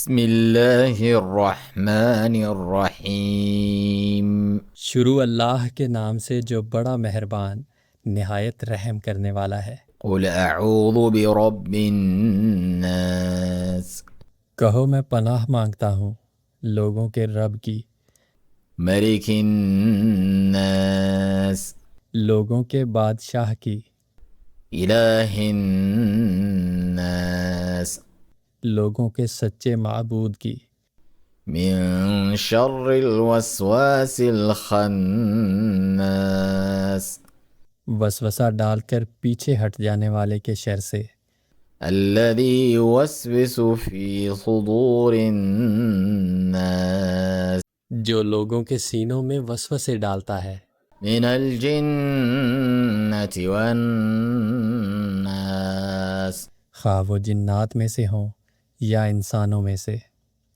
بسم اللہ الرحمن الرحیم۔ شروع اللہ کے نام سے جو بڑا مہربان نہایت رحم کرنے والا ہے۔ قل اعوذ برب الناس، کہو میں پناہ مانگتا ہوں لوگوں کے رب کی، ملک الناس، لوگوں کے بادشاہ کی، الہ الناس، لوگوں کے سچے معبود کی، من شر الوسواس الخناس، وسوسہ ڈال کر پیچھے ہٹ جانے والے کے شر سے، الذي يوسوس في صدور الناس، جو لوگوں کے سینوں میں وسوسے ڈالتا ہے، من الجنة والناس۔ خواہ وہ جنات میں سے ہوں یا انسانوں میں سے۔